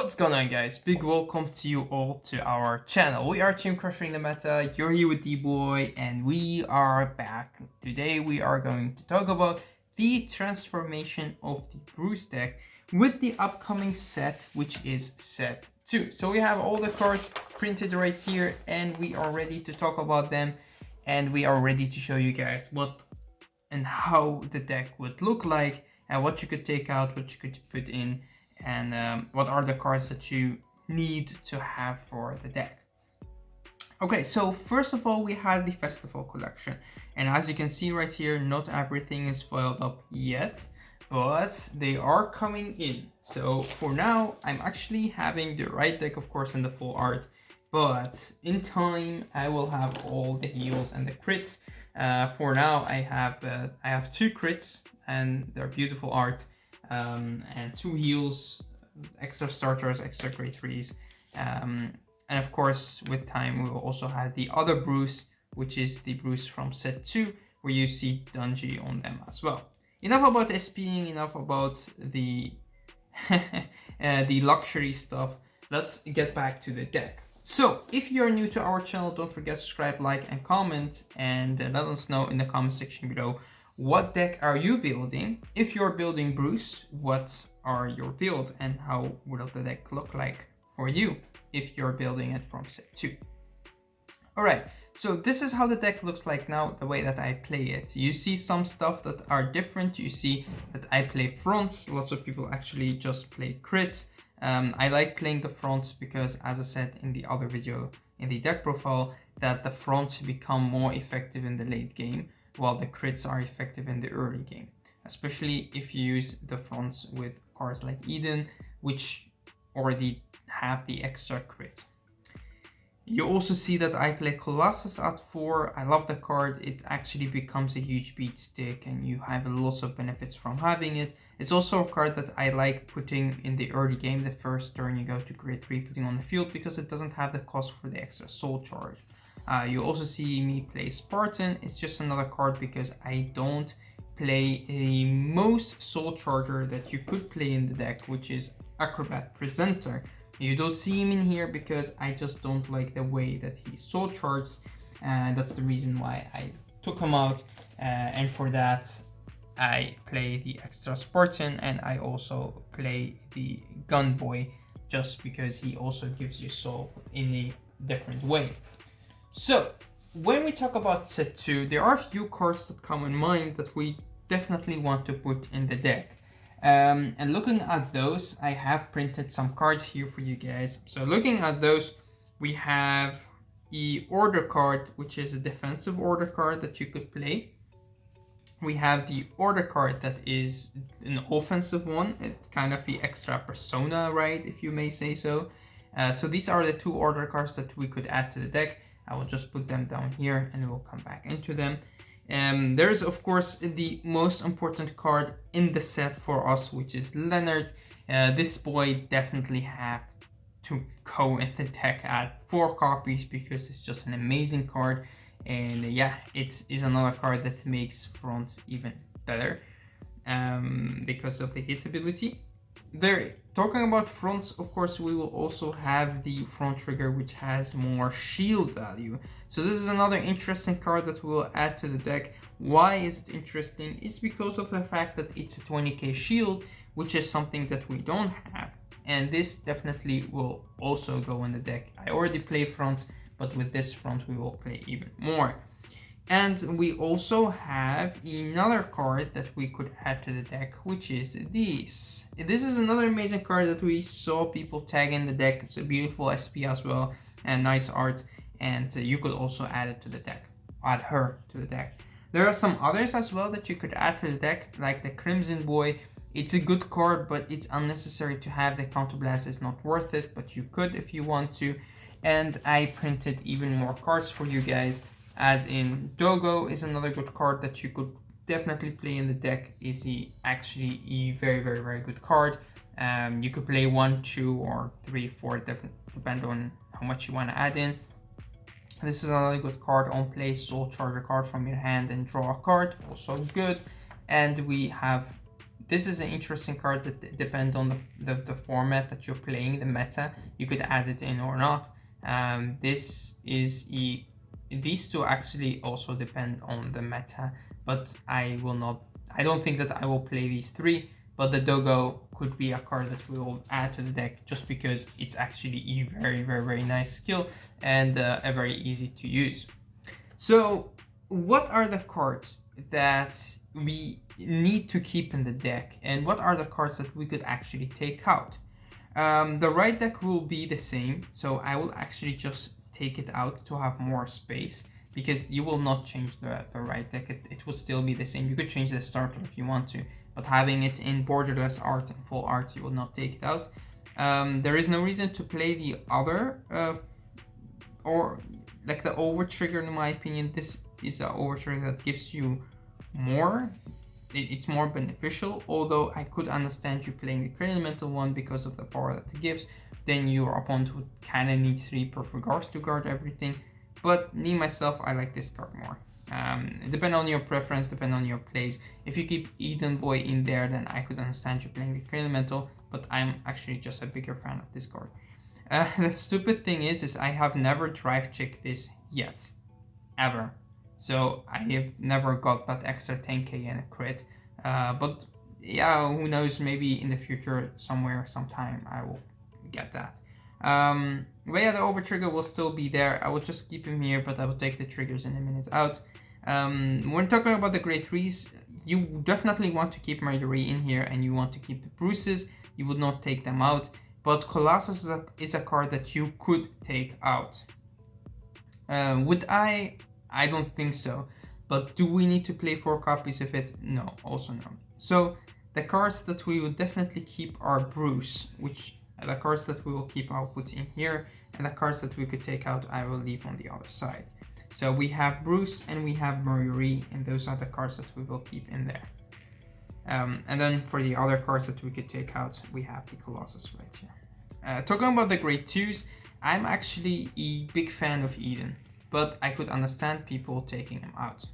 What's going on, guys? Big welcome to you all to our channel. We are Team Crushing the Meta. You're here with D-Boy and we are back. Today we are going to talk about the transformation of the Bruce deck with the upcoming set, which is set 2. So we have all the cards printed right here and we are ready to talk about them, and we are ready to show you guys what and how the deck would look like and what you could take out, what you could put in, and what are the cards that you need to have for the deck. Okay, so first of all, we have the festival collection, and as you can see right here, not everything is foiled up yet, but they are coming in. So for now, I'm actually having the right deck, of course, in the full art, but in time I will have all the heals and the crits. For now, I have 2 crits and they're beautiful art. And 2 heals, extra starters, extra grade 3s, and of course with time we will also have the other Bruce, which is the Bruce from set 2, where you see Dungy on them as well. Enough about SPing, enough about the the luxury stuff. Let's get back to the deck. So if you're new to our channel, don't forget to subscribe, like and comment, and let us know in the comment section below, what deck are you building? If you're building Bruce, what are your build and how will the deck look like for you if you're building it from set 2? Alright, so this is how the deck looks like now, the way that I play it. You see some stuff that are different. You see that I play fronts. Lots of people actually just play crits. I like playing the fronts because, as I said in the other video in the deck profile, that the fronts become more effective in the late game, while the crits are effective in the early game, especially if you use the fronts with cards like Eden, which already have the extra crit. You also see that I play Colossus at 4. I love the card. It actually becomes a huge beat stick and you have lots of benefits from having it. It's also a card that I like putting in the early game, the first turn you go to grade 3, putting on the field, because it doesn't have the cost for the extra soul charge. You also see me play Spartan. It's just another card because I don't play a most soul charger that you could play in the deck, which is Acrobat Presenter. You don't see him in here because I just don't like the way that he soul charges, and that's the reason why I took him out, and for that I play the extra Spartan, and I also play the Gun Boy just because he also gives you soul in a different way. So when we talk about set 2, there are a few cards that come in mind that we definitely want to put in the deck. And looking at those, I have printed some cards here for you guys. So looking at those, we have the order card, which is a defensive order card that you could play. We have the order card that is an offensive one. It's kind of the extra persona, right, if you may say so. So these are the 2 order cards that we could add to the deck. I will just put them down here and we'll come back into them. There's of course the most important card in the set for us, which is Leonard. This boy definitely have to go in the deck at 4 copies because it's just an amazing card, and yeah, it is another card that makes fronts even better because of the hit ability. There, talking about fronts, of course, we will also have the front trigger, which has more shield value. So this is another interesting card that we will add to the deck. Why is it interesting? It's because of the fact that it's a 20k shield, which is something that we don't have. And this definitely will also go in the deck. I already play fronts, but with this front we will play even more. And we also have another card that we could add to the deck, which is this. This is another amazing card that we saw people tag in the deck. It's a beautiful SP as well and nice art. And you could also add it to the deck, add her to the deck. There are some others as well that you could add to the deck, like the Crimson Boy. It's a good card, but it's unnecessary to have. The counterblast is not worth it, but you could if you want to. And I printed even more cards for you guys. As in, Dogo is another good card that you could definitely play in the deck. Is actually a very good card. You could play 1, 2, or 3, 4, depend on how much you want to add in. This is another good card. On play, soul charge a card from your hand and draw a card, also good. And we have this is an interesting card that depends on the format that you're playing, the meta. You could add it in or not. These two actually also depend on the meta, but I don't think that I will play these three, but the Dogo could be a card that we will add to the deck just because it's actually a very, very, very nice skill and a very easy to use. So what are the cards that we need to keep in the deck, and what are the cards that we could actually take out? The right deck will be the same, so I will actually just take it out to have more space, because you will not change the right deck. It will still be the same. You could change the starter if you want to, but having it in borderless art and full art, you will not take it out. There is no reason to play the other or like the over trigger. In my opinion, this is an over trigger that gives you more. It's more beneficial, although I could understand you playing the crit elemental one because of the power that it gives. Then your opponent would kind of need 3 perfect guards to guard everything. But me, myself, I like this card more. Depend on your preference, depend on your plays. If you keep Eden Boy in there, then I could understand you playing the crit elemental, but I'm actually just a bigger fan of this card. The stupid thing is I have never drive checked this yet, ever. So I have never got that extra 10k and a crit, but yeah, who knows, maybe in the future, somewhere, sometime, I will get that. But yeah, the over trigger will still be there. I will just keep him here, but I will take the triggers in a minute out. When talking about the grade 3s, you definitely want to keep Murdery in here, and you want to keep the Bruises. You would not take them out, but Colossus is a card that you could take out. Would I? I don't think so. But do we need to play 4 copies of it? No, also no. So the cards that we would definitely keep are Bruce, which the cards that we will keep I'll put in here, and the cards that we could take out I will leave on the other side. So we have Bruce and we have Murray, and those are the cards that we will keep in there. And then for the other cards that we could take out, we have the Colossus right here. Talking about the grade 2s, I'm actually a big fan of Eden, but I could understand people taking him out.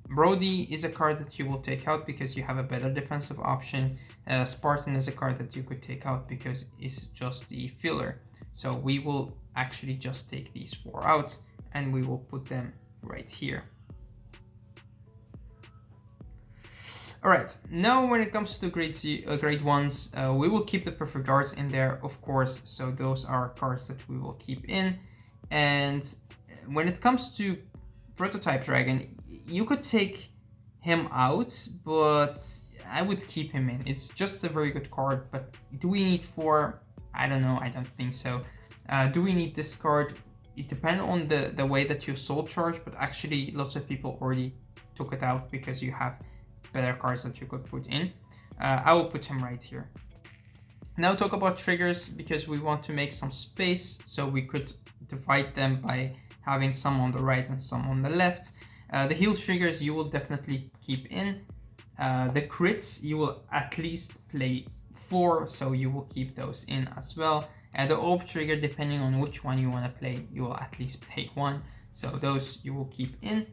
Brody is a card that you will take out because you have a better defensive option. Spartan is a card that you could take out because it's just the filler. So we will actually just take these 4 out, and we will put them right here. Alright, now when it comes to grade 1s, we will keep the perfect guards in there, of course. So those are cards that we will keep in. And when it comes to Prototype Dragon, you could take him out, but I would keep him in. It's just a very good card, but do we need 4? I don't know, I don't think so. Do we need this card? It depends on the way that you soul charge, but actually lots of people already took it out because you have better cards that you could put in. I will put him right here. Now talk about triggers, because we want to make some space, so we could divide them by having some on the right and some on the left. The heal triggers you will definitely keep in. The crits you will at least play 4, so you will keep those in as well. And the off trigger, depending on which one you want to play, you will at least play 1, so those you will keep in.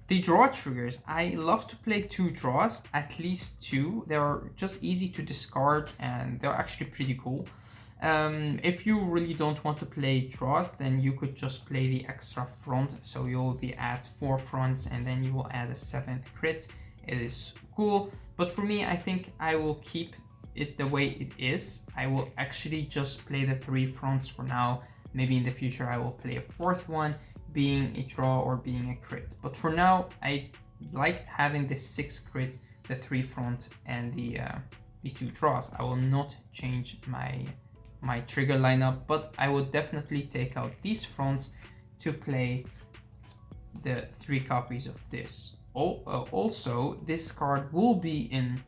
The draw triggers, I love to play 2 draws, at least 2. They're just easy to discard and they're actually pretty cool. If you really don't want to play draws, then you could just play the extra front, so you'll be at 4 fronts and then you will add a 7th crit. It is cool, but for me, I think I will keep it the way it is. I will actually just play the 3 fronts for now. Maybe in the future I will play a 4th one, being a draw or being a crit, but for now I like having the 6 crit, the 3 front, and the 2 draws. I will not change my trigger lineup, but I will definitely take out these fronts to play the 3 copies of this. Also, this card will be in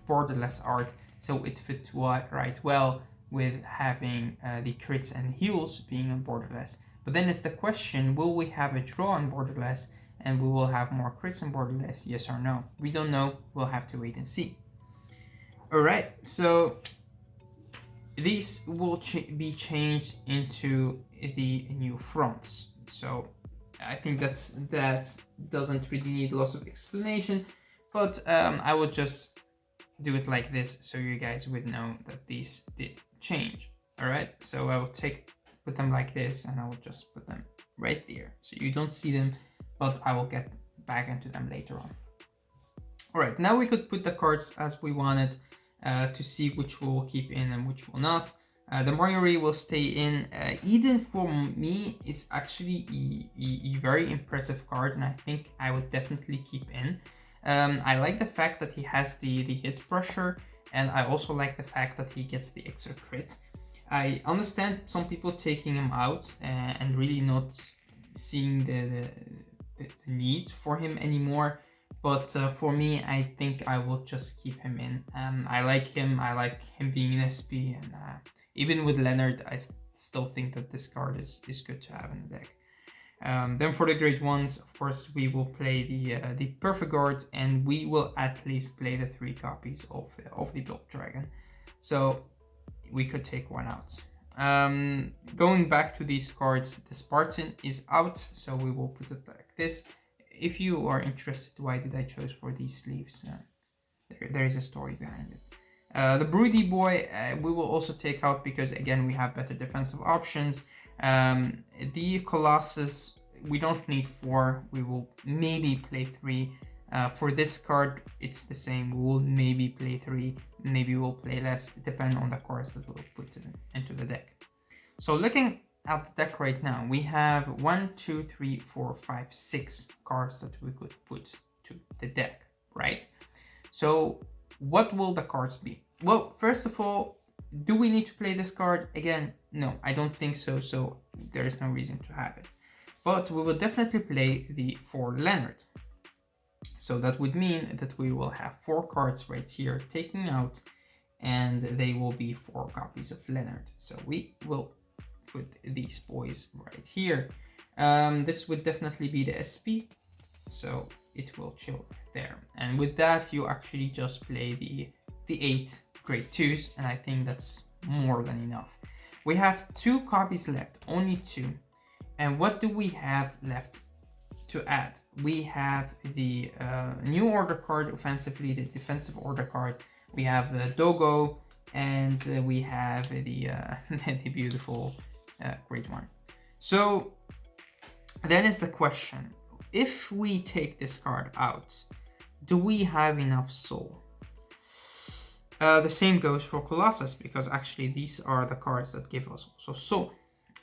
borderless art, so it fits right well with having the crits and heals being in borderless. But then it's the question, will we have a draw in borderless and we will have more crits in borderless? Yes or no? We don't know, we'll have to wait and see. Alright, so these will be changed into the new fronts. So I think that doesn't really need lots of explanation, but I will just do it like this so you guys would know that these did change. All right, so I will put them like this, and I will just put them right there so you don't see them, but I will get back into them later on. All right, now we could put the cards as we wanted to see which we'll keep in and which will not. The Marjorie will stay in. Eden for me is actually a very impressive card, and I think I would definitely keep in. I like the fact that he has the hit pressure, and I also like the fact that he gets the extra crit. I understand some people taking him out and really not seeing the need for him anymore, but for me, I think I will just keep him in. I like him being an SP, and even with Leonard, I still think that this card is good to have in the deck. Then for the great ones, of course, we will play the Perfect Guard, and we will at least play the 3 copies of the Blob Dragon. So we could take one out. Going back to these cards, the Spartan is out, so we will put it like this. If you are interested, why did I choose for these sleeves? There is a story behind it. The Broody Boy we will also take out because, again, we have better defensive options. The Colossus, we don't need 4. We will maybe play 3. For this card, it's the same. We will maybe play 3. Maybe we'll play less, depending on the cards that we'll put into the deck. So looking at the deck right now, we have 1, 2, 3, 4, 5, 6 cards that we could put to the deck, right? So what will the cards be? Well, first of all, do we need to play this card? Again, no, I don't think so, so there is no reason to have it. But we will definitely play the 4 Leonard. So that would mean that we will have 4 cards right here taken out, and they will be 4 copies of Leonard. So we will put these boys right here. This would definitely be the SP, so it will chill there. And with that, you actually just play the 8 grade 2s, and I think that's more than enough. We have 2 copies left, only 2. And what do we have left to add? We have the new order card offensively, the defensive order card. We have Dogo, and we have the the beautiful great one. So then is the question, if we take this card out, do we have enough soul? The same goes for Colossus, because actually these are the cards that give us also soul.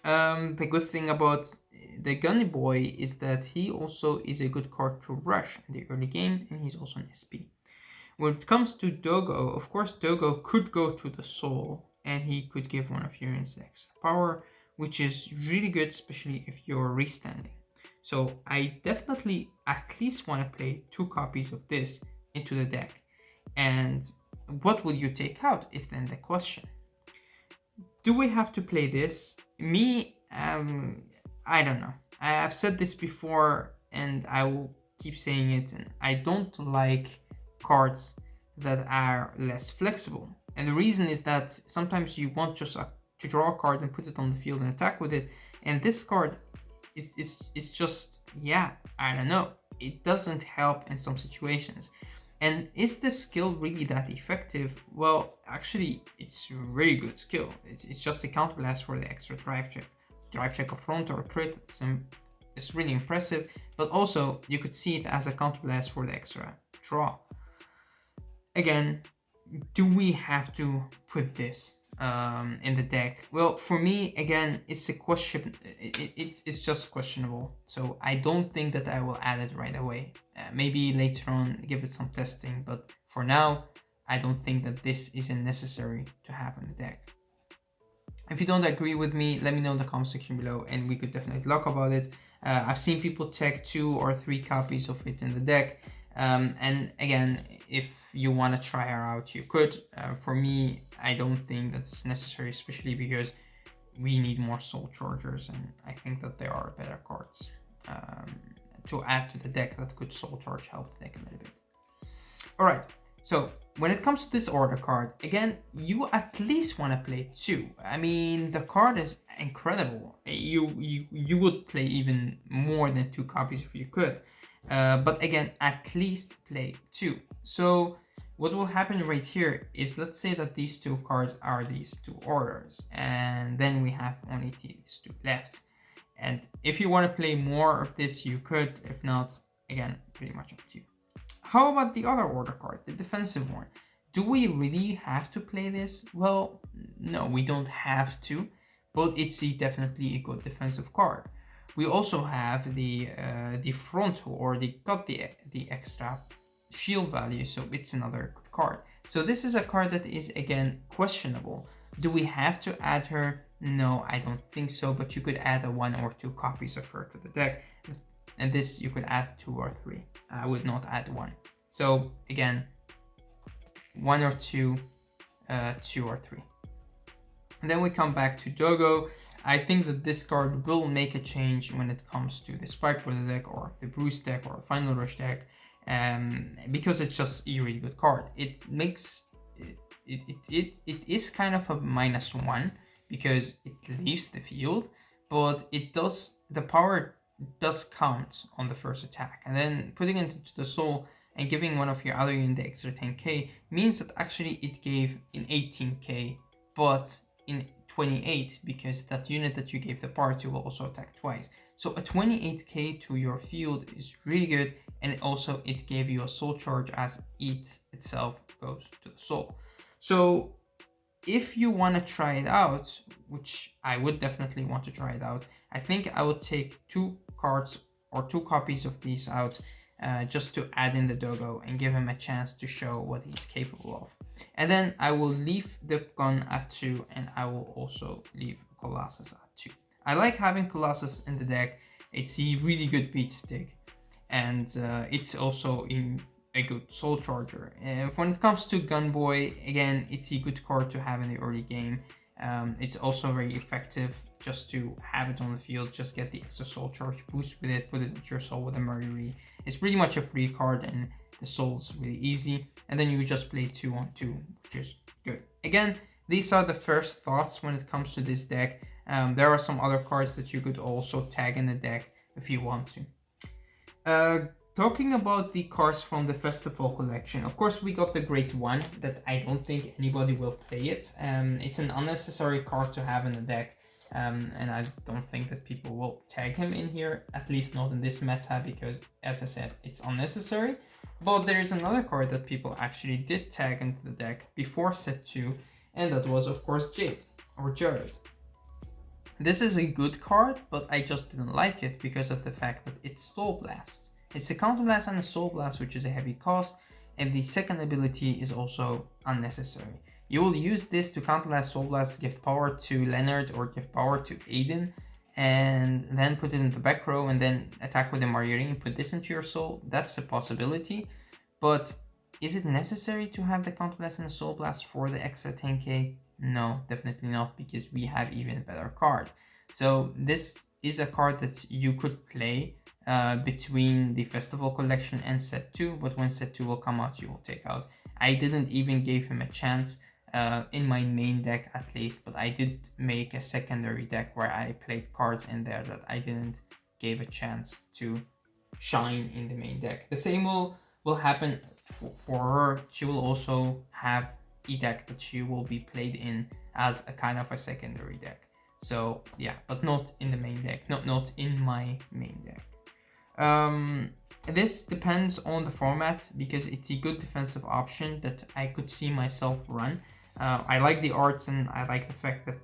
The good thing about the Gunny Boy is that he also is a good card to rush in the early game, and he's also an SP. When it comes to Dogo, of course Dogo could go to the soul, and he could give one of your insects power, which is really good, especially if you're restanding. So I definitely at least want to play 2 copies of this into the deck. And what will you take out is then the question. Do we have to play this? Me, I don't know. I've said this before, and I will keep saying it, and I don't like cards that are less flexible. And the reason is that sometimes you want just to draw a card and put it on the field and attack with it, and this card is just, yeah, I don't know, it doesn't help in some situations. And is this skill really that effective? Well, actually, it's a really good skill. It's just a counterblast for the extra drive check. Drive check of front or a crit, it's really impressive, but also you could see it as a counterblast for the extra draw. Again, do we have to put this in the deck? Well, for me, again, it's a question. It's just questionable. So I don't think that I will add it right away. Maybe later on, give it some testing. But for now, I don't think that this isn't necessary to have in the deck. If you don't agree with me, let me know in the comment section below, and we could definitely talk about it. I've seen people take 2 or 3 copies of it in the deck. And again, if you want to try her out, you could. For me, I don't think that's necessary, especially because we need more soul chargers, and I think that there are better cards to add to the deck that could soul charge help the deck a little bit. Alright, so when it comes to this order card, again, you at least want to play 2. I mean, the card is incredible. You would play even more than 2 copies if you could. But again, at least play 2. So what will happen right here is, let's say that these 2 cards are these 2 orders, and then we have only these 2 left. And if you want to play more of this, you could. If not, again, pretty much up to you. How about the other order card, the defensive one? Do we really have to play this? Well, no, we don't have to, but it's definitely a good defensive card. We also have the frontal, or got the extra shield value, so it's another good card. So this is a card that is again questionable. Do we have to add her? No, I don't think so, but you could add a 1 or 2 copies of her to the deck, and this you could add 2 or 3. I would not add 1. So again, 1 or 2, 2 or 3. And then we come back to Dogo. I think that this card will make a change when it comes to the Spike Brother deck, or the Bruce deck, or Final Rush deck, because it's just a really good card. It makes it is kind of a -1 because it leaves the field, but it does, the power does count on the first attack, and then putting it into the soul and giving one of your other unit the extra 10k means that actually it gave in 18k, but in 28, because that unit that you gave the power to will also attack twice. So a 28k to your field is really good, and it gave you a soul charge as it itself goes to the soul. So if you want to try it out, which I would definitely want to try it out, I think I would take 2 cards or 2 copies of these out, just to add in the Dogo and give him a chance to show what he's capable of. And then I will leave the gun at 2, and I will also leave Colossus at 2. I like having Colossus in the deck. It's a really good beat stick, and it's also in a good soul charger. When it comes to Gunboy, again, it's a good card to have in the early game. It's also very effective just to have it on the field, just get the extra soul charge boost with it, put it into your soul with a Mercury. It's pretty much a free card, and the soul's really easy. And then you just play 2 on 2, which is good. Again, these are the first thoughts when it comes to this deck. There are some other cards that you could also tag in the deck if you want to. Talking about the cards from the Festival collection, of course we got the Great One, that I don't think anybody will play it. It's an unnecessary card to have in the deck, and I don't think that people will tag him in here, at least not in this meta, because as I said, it's unnecessary. But there is another card that people actually did tag into the deck before set 2, and that was of course Jade, or Jared. This is a good card, but I just didn't like it because of the fact that it's Soul Blasts. It's a Counter Blast and a Soul Blast, which is a heavy cost, and the second ability is also unnecessary. You will use this to Counter Blast, Soul Blast, give power to Leonard or give power to Aiden, and then put it in the back row and then attack with the Marjorie and put this into your soul. That's a possibility, but is it necessary to have the Counter Blast and the Soul Blast for the extra 10k? No, definitely not, because we have even a better card. So this is a card that you could play between the Festival collection and set 2, but when set 2 will come out, you will take out. I didn't even give him a chance in my main deck at least, but I did make a secondary deck where I played cards in there that I didn't give a chance to shine in the main deck. The same will happen for her. She will also have a deck that she will be played in as a kind of a secondary deck. So yeah, but not in the main deck, not in my main deck. This depends on the format, because it's a good defensive option that I could see myself run. I like the art, and I like the fact that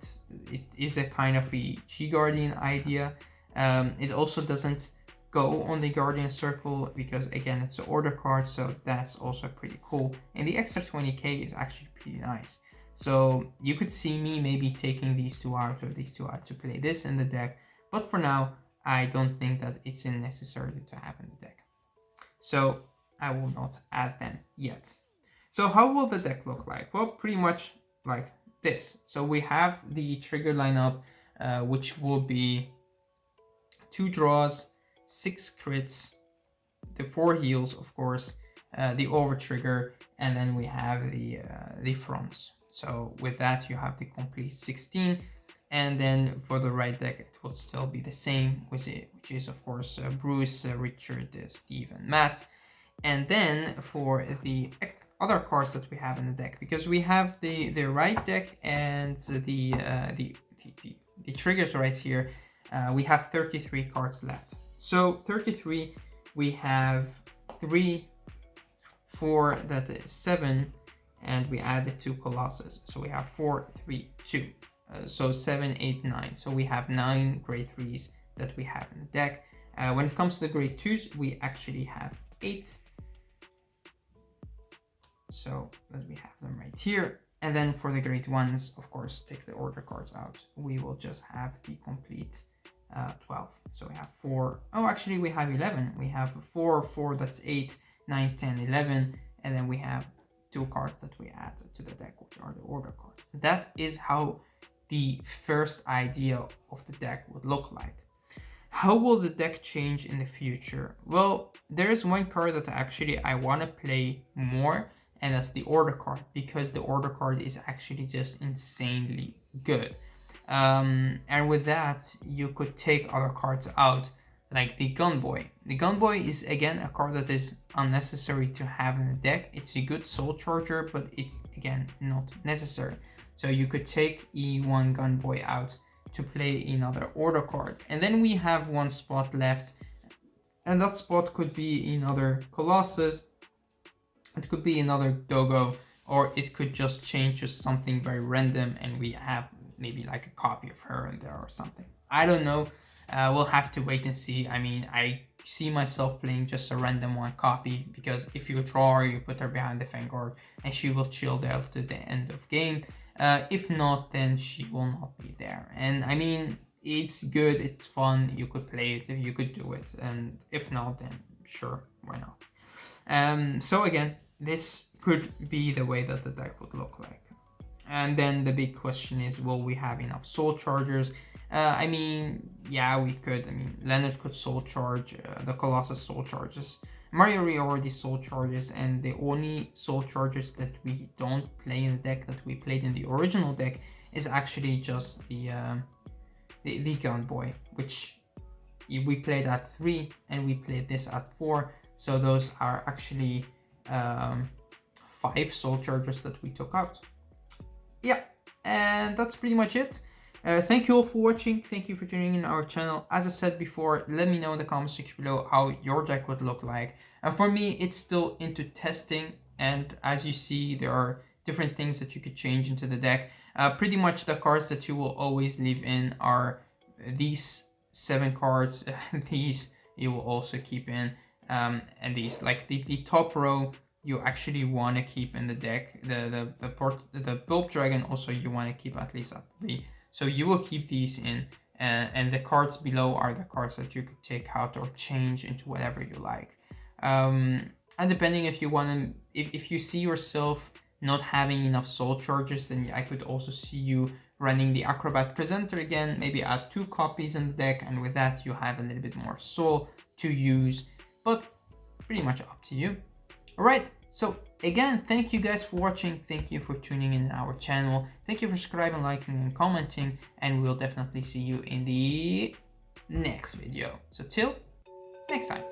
it is a kind of a G-Guardian idea. It also doesn't go on the Guardian Circle because, again, it's an order card, so that's also pretty cool. And the extra 20k is actually pretty nice. So you could see me maybe taking these 2 out or these 2 out to play this in the deck, but for now, I don't think that it's necessary to have in the deck. So I will not add them yet. So how will the deck look like? Well, pretty much like this. So we have the trigger lineup, which will be 2 draws, 6 crits, the 4 heals, of course, the over trigger, and then we have the fronts. So with that, you have the complete 16. And then for the right deck, it will still be the same, which is of course Bruce, Richard, Steve, and Matt. And then for the other cards that we have in the deck, because we have the right deck and the triggers right here, we have 33 cards left. So 33, we have 3, 4, that is 7, and we add the 2 Colossus. So we have 4, 3, 2. So 7, 8, 9. So we have 9 grade 3s that we have in the deck. When it comes to the grade 2s, we actually have 8. So we have them right here. And then for the grade 1s, of course, take the order cards out. We will just have the complete 12. So we have 4. Oh, actually, we have 11. We have 4, 4, that's 8, 9, 10, 11. And then we have 2 cards that we add to the deck, which are the order cards. That is how the first idea of the deck would look like. How will the deck change in the future? Well, there is one card that actually I want to play more, and that's the order card, because the order card is actually just insanely good. And with that, you could take other cards out, like the Gunboy. The Gunboy is again a card that is unnecessary to have in the deck. It's a good soul charger, but it's again not necessary. So you could take E1 Gunboy out to play another order card. And then we have one spot left, and that spot could be another Colossus, it could be another Dogo, or it could just change to something very random and we have maybe like a copy of her in there or something. I don't know. We'll have to wait and see. I mean, I see myself playing just a random one copy, because if you draw her, you put her behind the Vanguard and she will chill there to the end of game. If not, then she will not be there. And I mean, it's good, it's fun, you could play it if you could do it, and if not, then sure, why not. So again, this could be the way that the deck would look like. And then the big question is, will we have enough soul chargers? I mean, yeah, we could. I mean, Leonard could soul charge, the Colossus soul charges. Mario already soul charges, and the only soul charges that we don't play in the deck that we played in the original deck is actually just the Gunboy, which we played at 3 and we played this at 4. So those are actually 5 soul chargers that we took out. Yeah, and that's pretty much it. Thank you all for watching. Thank you for tuning in our channel. As I said before, let me know in the comment section below how your deck would look like. And for me, it's still into testing. And as you see, there are different things that you could change into the deck. Pretty much the cards that you will always leave in are these 7 cards. These you will also keep in. And these, like the top row, you actually want to keep in the deck. The Bulb Dragon also you want to keep at least at 3. So you will keep these in, and the cards below are the cards that you could take out or change into whatever you like. And depending if you want to, if you see yourself not having enough soul charges, then I could also see you running the Acrobat Presenter again, maybe add 2 copies in the deck, and with that you have a little bit more soul to use, but pretty much up to you. Alright, so again, thank you guys for watching, thank you for tuning in our channel, thank you for subscribing, liking, and commenting, and we'll definitely see you in the next video. So till next time.